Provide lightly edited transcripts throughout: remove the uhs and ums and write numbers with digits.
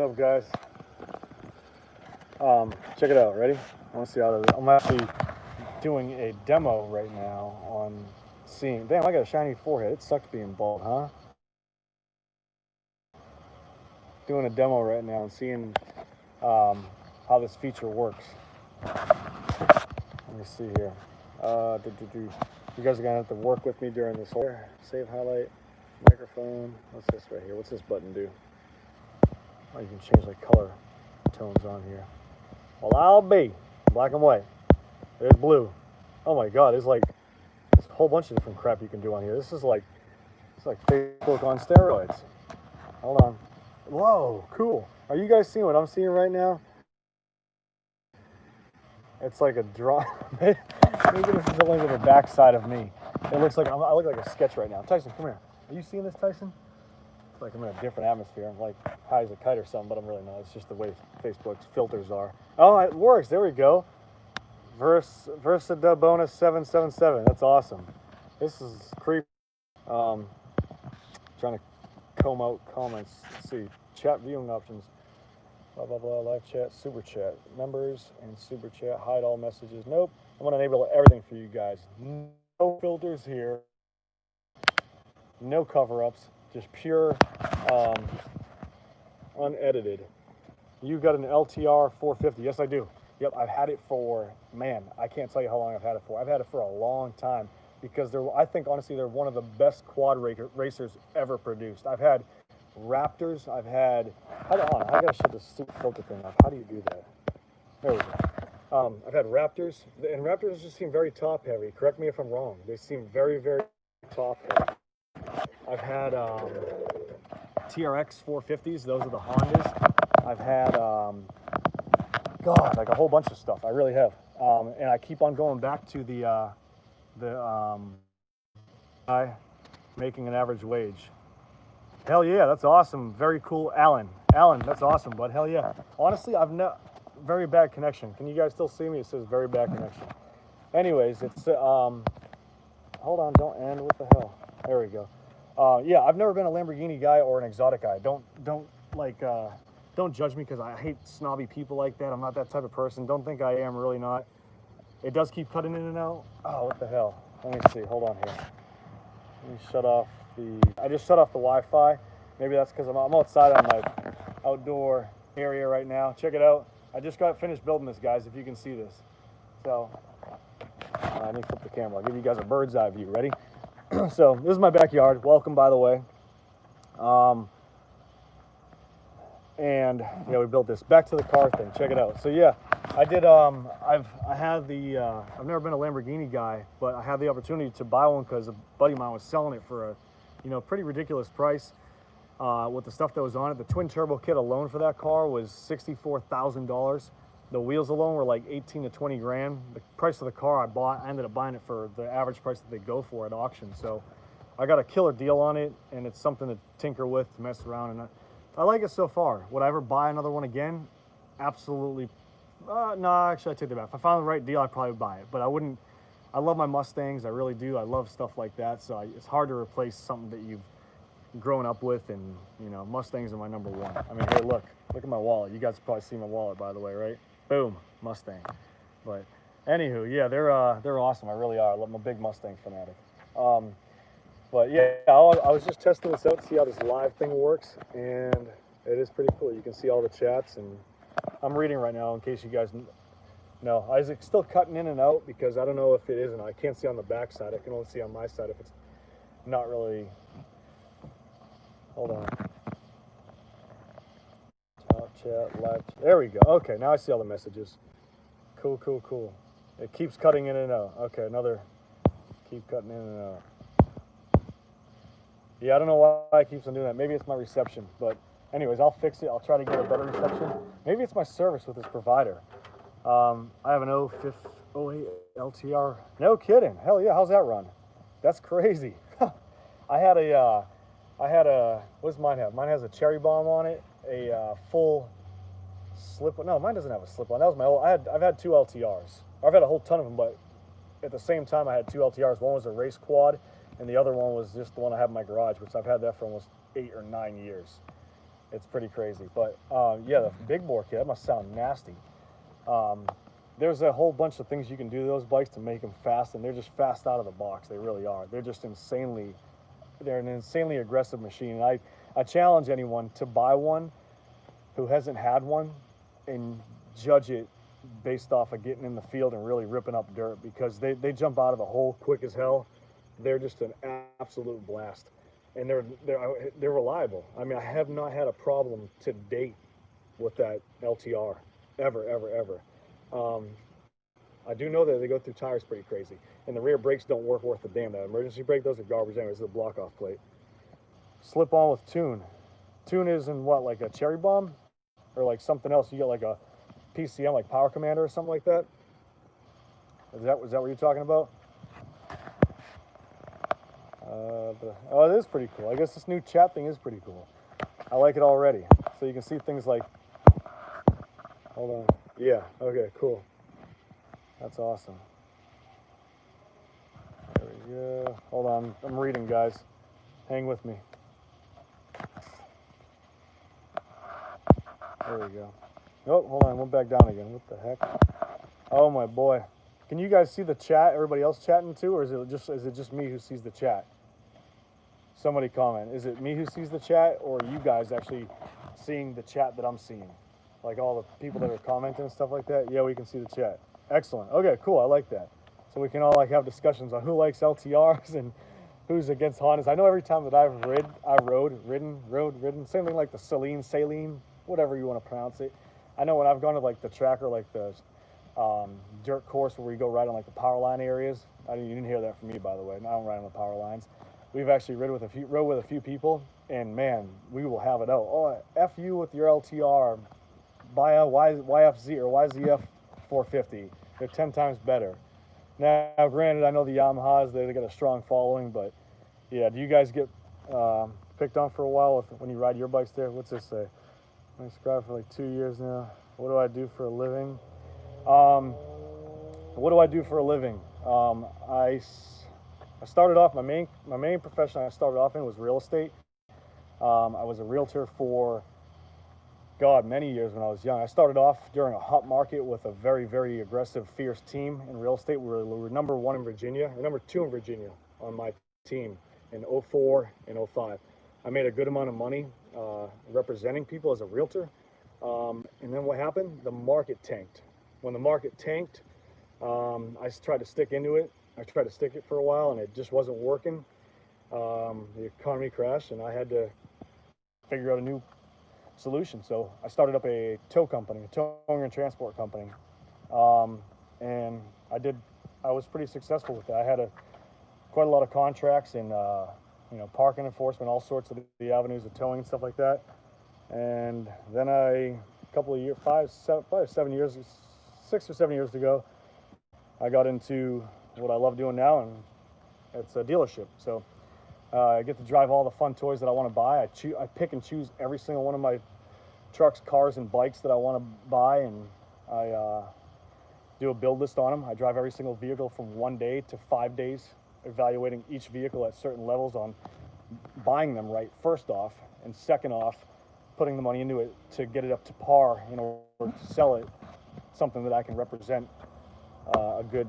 What's up, guys? Check it out. Ready? I want to see how this. I'm actually doing a demo right now on seeing. Damn, I got a shiny forehead. It sucks being bald, huh? Doing a demo right now and seeing how this feature works. Let me see here. You guys are gonna have to work with me during this whole save highlight microphone. What's this right here? What's this button do? Oh, you can change like color tones on here. Well, I'll be black and white. There's blue. Oh my God, there's a whole bunch of different crap you can do on here. It's like Facebook on steroids. Hold on. Whoa, cool. Are you guys seeing what I'm seeing right now? It's like a draw. Maybe this is only the back side of me. It looks like I look like a sketch right now. Tyson, come here. Are you seeing this, Tyson? It's like I'm in a different atmosphere. I'm like high as a kite or something, but I'm really not. It's just the way Facebook's filters are. Oh, it works. There we go. Versa bonus 777. That's awesome. This is creepy. Trying to comb out comments. Let's see. Chat viewing options. Blah, blah, blah. Live chat, super chat. Members and super chat. Hide all messages. Nope. I'm going to enable everything for you guys. No filters here. No cover-ups. Just pure, unedited. You got an LTR 450. Yes, I do. Yep, I've had it for, man, I can't tell you how long I've had it for. I've had it for a long time because I think, honestly, they're one of the best quad racers ever produced. I've had Raptors. I've had, I got to shut this stupid filter thing off. How do you do that? There we go. I've had Raptors, and Raptors just seem very top-heavy. Correct me if I'm wrong. They seem very, very top-heavy. I've had TRX 450s. Those are the Hondas. I've had, God, like a whole bunch of stuff. I really have. And I keep on going back to the guy making an average wage. Hell yeah, that's awesome. Very cool, Alan. Alan, that's awesome, bud. Hell yeah. Honestly, I've very bad connection. Can you guys still see me? It says very bad connection. Anyways, it's hold on, don't end. What the hell? There we go. Yeah, I've never been a Lamborghini guy or an exotic guy. Don't judge me because I hate snobby people like that. I'm not that type of person. Don't think I am, really not. It does keep cutting in and out. Oh, what the hell? Let me see. Hold on here. Let me shut off I just shut off the Wi-Fi. Maybe that's because I'm outside on my outdoor area right now. Check it out. I just got finished building this, guys, if you can see this. So, let me flip the camera. I'll give you guys a bird's eye view. Ready? So, this is my backyard. Welcome, by the way. And yeah, we built this. Back to the car thing. Check it out. So yeah, I did. I've never been a Lamborghini guy, but I had the opportunity to buy one because a buddy of mine was selling it for a, pretty ridiculous price. With the stuff that was on it, the twin turbo kit alone for that car was $64,000. The wheels alone were like 18 to 20 grand. The price of the car I ended up buying it for the average price that they go for at auction. So I got a killer deal on it, and it's something to tinker with, to mess around, and I like it so far. Would I ever buy another one again? Absolutely. No, actually, I take that back. If I found the right deal, I'd probably buy it. But I wouldn't. I love my Mustangs. I really do. I love stuff like that. So it's hard to replace something that you've grown up with. And, Mustangs are my number one. I mean, hey, look at my wallet. You guys probably see my wallet, by the way, right? Boom, Mustang. But anywho, yeah, they're awesome. I really are. I'm a big Mustang fanatic. But yeah, I was just testing this out to see how this live thing works, and it is pretty cool. You can see all the chats, and I'm reading right now in case you guys know. Isaac's still cutting in and out because I don't know if it is or not. I can't see on the back side. I can only see on my side if it's not really. Hold on. Top chat, live. There we go. Okay, now I see all the messages. Cool. It keeps cutting in and out. Okay, another. Keep cutting in and out. Yeah, I don't know why it keeps on doing that. Maybe it's my reception, but anyways, I'll fix it. I'll try to get a better reception. Maybe it's my service with this provider. I have an 08 LTR. No kidding. Hell yeah, how's that run? That's crazy. I had what does mine have? Mine has a cherry bomb on it, a full slip. No, mine doesn't have a slip on. That was my old. I've had two LTRs. I've had a whole ton of them, but at the same time, I had two LTRs. One was a race quad, and the other one was just the one I have in my garage, which I've had that for almost 8 or 9 years. It's pretty crazy. But yeah, the big bore kit, that must sound nasty. Um, there's a whole bunch of things you can do to those bikes to make them fast, and they're just fast out of the box. They really are. They're an insanely aggressive machine. And I challenge anyone to buy one who hasn't had one and judge it based off of getting in the field and really ripping up dirt, because they jump out of the hole quick as hell. They're just an absolute blast. And they're reliable. I mean, I have not had a problem to date with that LTR, ever. Um, I do know that they go through tires pretty crazy, and the rear brakes don't work worth a damn. That emergency brake, those are garbage anyways. The block off plate. Slip on with tune. Tune is in what, like a cherry bomb, or like something else? You get like a PCM, like Power Commander or something like that. Was that what you're talking about? Oh, it is pretty cool. I guess this new chat thing is pretty cool. I like it already. So you can see things like, hold on. Yeah, okay, cool. That's awesome. There we go. Hold on, I'm reading, guys. Hang with me. There we go. Oh, hold on, went back down again. What the heck? Oh my boy. Can you guys see the chat? Everybody else chatting too, or is it just me who sees the chat? Somebody comment. Is it me who sees the chat, or are you guys actually seeing the chat that I'm seeing? Like all the people that are commenting and stuff like that? Yeah, we can see the chat. Excellent. Okay, cool. I like that. So we can all like have discussions on who likes LTRs and who's against Hondas. I know every time that I've ridden, same thing like the Saline, whatever you want to pronounce it. I know when I've gone to like the track or like the dirt course where we go ride on like the power line areas. You didn't hear that from me, by the way. I don't ride on the power lines. We've actually rode with a few people, and man, we will have it out. Oh, F you with your LTR. Buy a YFZ or YZF 450. They're 10 times better. Now, granted, I know the Yamahas, they got a strong following, but yeah, do you guys get picked on for a while when you ride your bikes there? What's this say? I subscribed for like 2 years now. What do I do for a living? What do I do for a living? I started off, my main profession I started off in was real estate. I was a realtor for, God, many years when I was young. I started off during a hot market with a very, very aggressive, fierce team in real estate. We were number 1 in Virginia, or number 2 in Virginia on my team in 04 and 05. I made a good amount of money representing people as a realtor. And then what happened? The market tanked. When the market tanked, I tried to stick into it. I tried to stick it for a while, and it just wasn't working. The economy crashed, and I had to figure out a new solution. So I started up a tow company, a towing and transport company, and I was pretty successful with that. I had quite a lot of contracts in parking enforcement, all sorts of the avenues of towing and stuff like that. And then a couple of years, 7 years, 6 or 7 years ago, I got into what I love doing now, and it's a dealership. So I get to drive all the fun toys that I want to buy. I pick and choose every single one of my trucks, cars, and bikes that I want to buy, and I do a build list on them. I drive every single vehicle from 1 day to 5 days, evaluating each vehicle at certain levels on buying them right, first off, and second off, putting the money into it to get it up to par in order to sell it, something that I can represent a good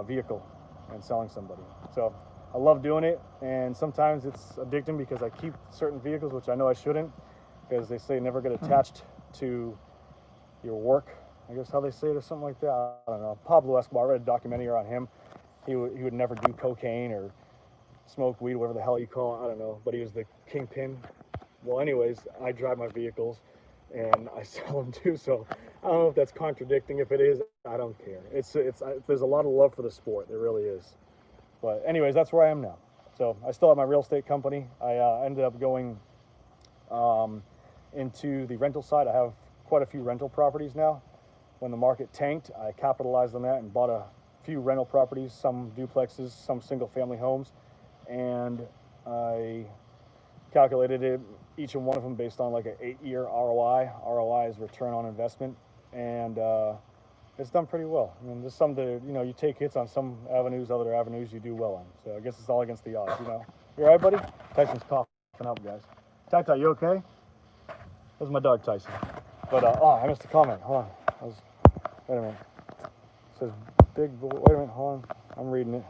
vehicle and selling somebody. So I love doing it, and sometimes it's addicting because I keep certain vehicles, which I know I shouldn't, because they say never get attached to your work, I guess how they say it, or something like that. I don't know. Pablo Escobar, I read a documentary on him. He would never do cocaine or smoke weed, whatever the hell you call it, I don't know, but he was the kingpin. Well, anyways, I drive my vehicles and I sell them too, so I don't know if that's contradicting. If it is, I don't care. There's a lot of love for the sport, there really is. But anyways, that's where I am now. So I still have my real estate company. I ended up going into the rental side. I have quite a few rental properties now. When the market tanked, I capitalized on that and bought a few rental properties, some duplexes, some single family homes, and I calculated it, each and one of them based on like an 8-year ROI. ROI is return on investment, and it's done pretty well. I mean, there's some that, you take hits on some avenues, other avenues you do well on. So I guess it's all against the odds, You all right, buddy? Tyson's coughing up, guys. Ty, you okay? That's my dog Tyson. But oh, I missed a comment. Hold on. Wait a minute. It says big boy. Wait a minute. Hold on. I'm reading it.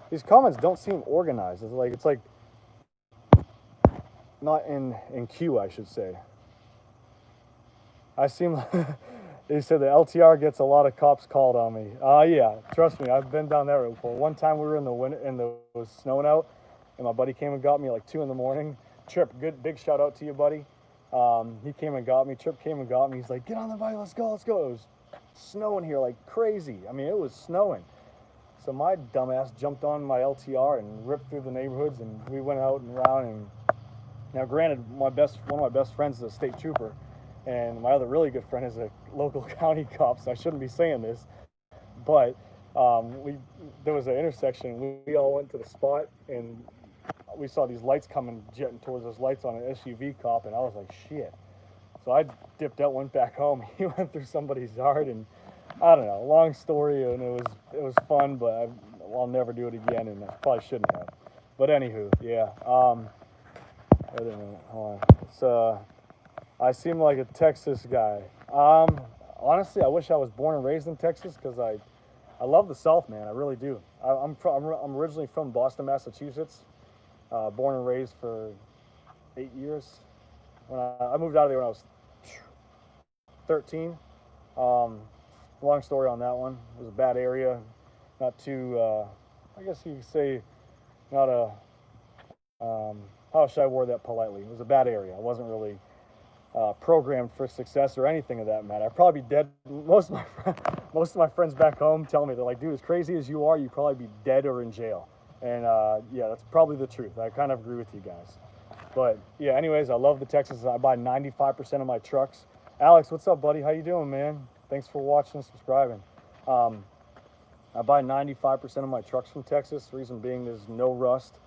These comments don't seem organized. It's like not in queue, I should say. I seem like he said the LTR gets a lot of cops called on me. Yeah, trust me, I've been down there before. One time we were in the winter and it was snowing out, and my buddy came and got me at like 2 in the morning. Trip, good big shout out to you, buddy. He came and got me. Trip came and got me. He's like, get on the bike, let's go, let's go. It was snowing here like crazy. I mean, it was snowing. So my dumbass jumped on my LTR and ripped through the neighborhoods, and we went out and around. And now, granted, one of my best friends is a state trooper, and my other really good friend is a local county cop. So I shouldn't be saying this, but there was an intersection. We all went to the spot, and we saw these lights coming jetting towards us, lights on an SUV cop, and I was like, shit. So I dipped out, went back home. He went through somebody's yard, and I don't know, long story, and it was fun, but I'll never do it again, and I probably shouldn't have. But anywho, yeah. Wait a minute, hold on. It's I seem like a Texas guy. Honestly, I wish I was born and raised in Texas, because I love the South, man. I really do. I'm originally from Boston, Massachusetts. Born and raised for 8 years. When I moved out of there when I was 13. Long story on that one. It was a bad area. Not too, I guess you could say, not a, how should I word that politely? It was a bad area. I wasn't really programmed for success or anything of that matter. I'd probably be dead. Most of my friends back home tell me, they're like, dude, as crazy as you are, you'd probably be dead or in jail. And yeah, that's probably the truth. I kind of agree with you guys. But yeah, anyways, I love the Texas. I buy 95% of my trucks. Alex, what's up, buddy? How you doing, man? Thanks for watching and subscribing. I buy 95% of my trucks from Texas. The reason being, there's no rust.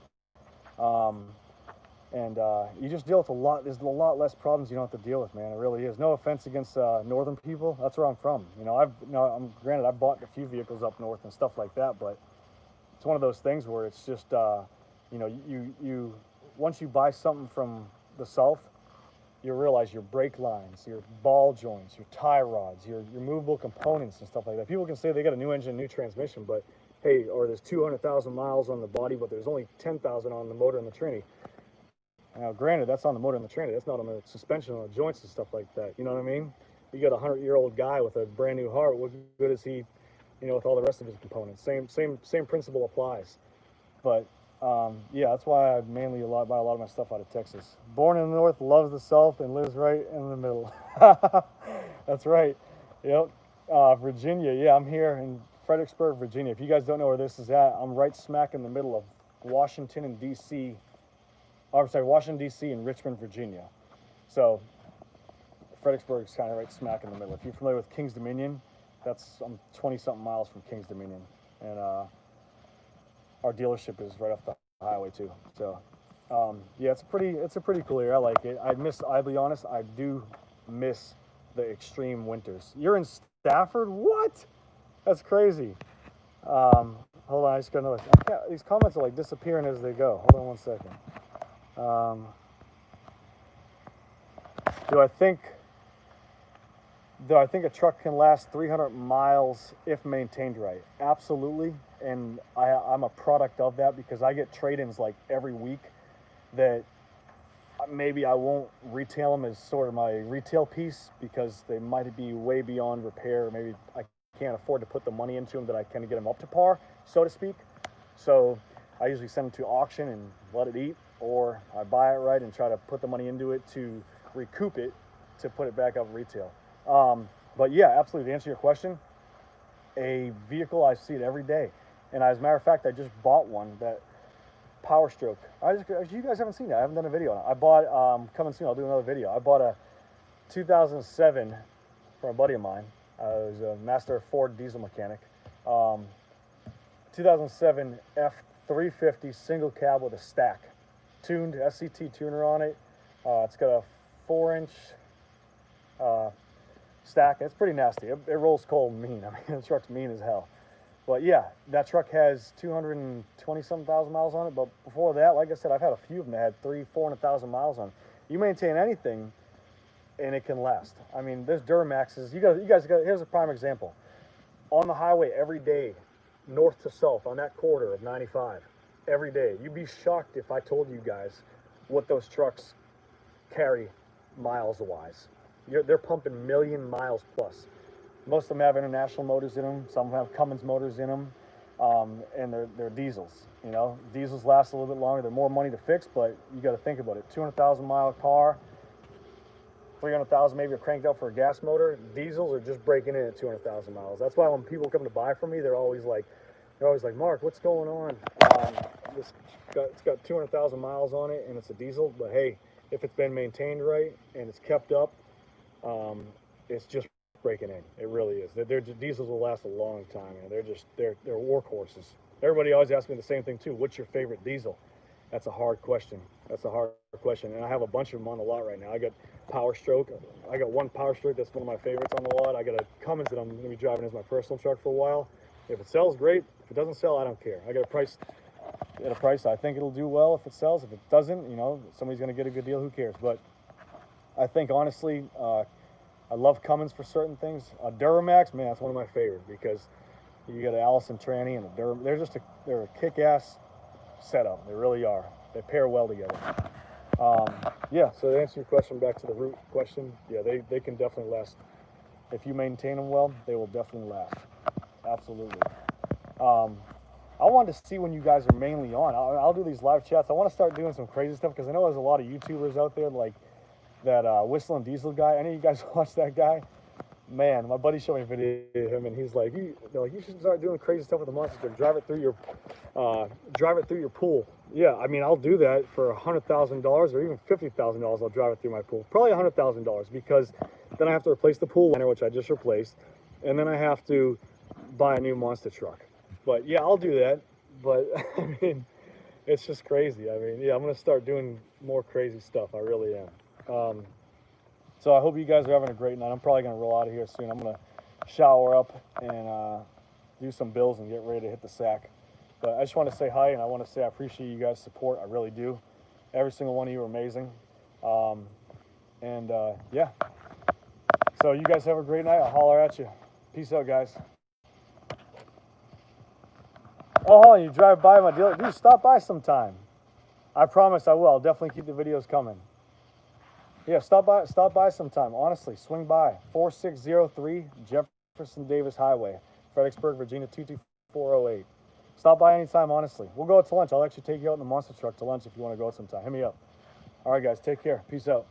And you just deal with there's a lot less problems you don't have to deal with, man. It really is. No offense against northern people. That's where I'm from. I'm granted, I've bought a few vehicles up north and stuff like that, but it's one of those things where it's just, you once you buy something from the South, you realize your brake lines, your ball joints, your tie rods, your movable components and stuff like that. People can say they got a new engine, new transmission, but hey, or there's 200,000 miles on the body, but there's only 10,000 on the motor and the tranny. Now, granted, that's on the motor and the tranny. That's not on the suspension, on the joints and stuff like that. You know what I mean? You got a 100-year-old guy with a brand new heart. What good is he, with all the rest of his components? Same principle applies. But yeah, that's why I mainly buy a lot of my stuff out of Texas. Born in the North, loves the South, and lives right in the middle. That's right. Yep. Virginia. Yeah, I'm here in Fredericksburg, Virginia. If you guys don't know where this is at, I'm right smack in the middle of Washington and D.C. Washington, D.C. and Richmond, Virginia. So Fredericksburg is kind of right smack in the middle. If you're familiar with Kings Dominion, I'm 20-something miles from Kings Dominion. And our dealership is right off the highway too. So yeah, it's a pretty cool area. I like it. I'll be honest, I do miss the extreme winters. You're in Stafford? What? That's crazy. Hold on, I just got another. These comments are like disappearing as they go. Hold on one second. Do I think a truck can last 300 miles if maintained right? Absolutely. And I'm a product of that, because I get trade-ins like every week that maybe I won't retail them as sort of my retail piece, because they might be way beyond repair. Maybe I can't afford to put the money into them that I can get them up to par, so to speak. So I usually send them to auction and let it eat, or I buy it right and try to put the money into it to recoup it, to put it back up retail. But yeah, absolutely. To answer your question, a vehicle, I see it every day. And as a matter of fact, I just bought one, that Power Stroke. You guys haven't seen that. I haven't done a video on it. I bought, coming soon, I'll do another video. I bought a 2007 from a buddy of mine. I was a master Ford diesel mechanic. 2007 F350 single cab with a stack. Tuned SCT tuner on it. It's got a 4-inch stack. It's pretty nasty. It rolls cold and mean. I mean, the truck's mean as hell. But yeah, that truck has 220-something thousand miles on it. But before that, like I said, I've had a few of them that had 300,000-400,000 miles on it. You maintain anything, and it can last. I mean, there's Duramaxes. You guys got. Here's a prime example. On the highway every day, north to south, on that corridor of 95, every day. You'd be shocked if I told you guys what those trucks carry miles wise. They're pumping million miles plus. Most of them have international motors in them. Some have Cummins motors in them, and they're diesels. You know, diesels last a little bit longer. They're more money to fix, but you got to think about it. 200,000-mile car, 300,000 maybe are cranked out for a gas motor. Diesels are just breaking in at 200,000 miles. That's why when people come to buy from me, they're always like, Mark, what's going on? It's got 200,000 miles on it, and it's a diesel. But hey, if it's been maintained right and it's kept up, it's just breaking in. It really is. Diesels will last a long time, and they're workhorses. Everybody always asks me the same thing too. What's your favorite diesel? That's a hard question. And I have a bunch of them on the lot right now. I got Power Stroke. I got one Power Stroke that's one of my favorites on the lot. I got a Cummins that I'm going to be driving as my personal truck for a while. If it sells, great. If it doesn't sell, I don't care. I got a price at a price I think it'll do well if it sells. If it doesn't, you know, somebody's going to get a good deal. Who cares? But I think honestly, I love Cummins for certain things. A Duramax, man, that's one of my favorites because you got an Allison tranny and a Duramax. They're a kick-ass setup. They really are. They pair well together. Yeah, so to answer your question, back to the root question, yeah, they can definitely last. If you maintain them well, they will definitely last. Absolutely. I wanted to see when you guys are mainly on. I'll do these live chats. I want to start doing some crazy stuff because I know there's a lot of YouTubers out there like that Whistling Diesel guy. Any of you guys watch that guy? Man, my buddy showed me a video of him, and he's like, you should start doing crazy stuff with the monster truck. Drive it through your pool. Yeah, I mean, I'll do that for $100,000 or even $50,000. I'll drive it through my pool. Probably $100,000 because then I have to replace the pool liner, which I just replaced, and then I have to buy a new monster truck. But yeah, I'll do that. But I mean, it's just crazy. I mean, yeah, I'm gonna start doing more crazy stuff. I really am. So I hope you guys are having a great night. I'm probably going to roll out of here soon. I'm going to shower up and do some bills and get ready to hit the sack. But I just want to say hi, and I want to say I appreciate you guys' support. I really do. Every single one of you are amazing. Yeah. So you guys have a great night. I'll holler at you. Peace out, guys. Oh, you drive by my dealer. Dude, stop by sometime. I promise I will. I'll definitely keep the videos coming. Yeah, stop by sometime. Honestly, swing by. 4603 Jefferson Davis Highway, Fredericksburg, Virginia 22408. Stop by anytime, honestly. We'll go out to lunch. I'll actually take you out in the monster truck to lunch if you want to go sometime. Hit me up. All right, guys, take care. Peace out.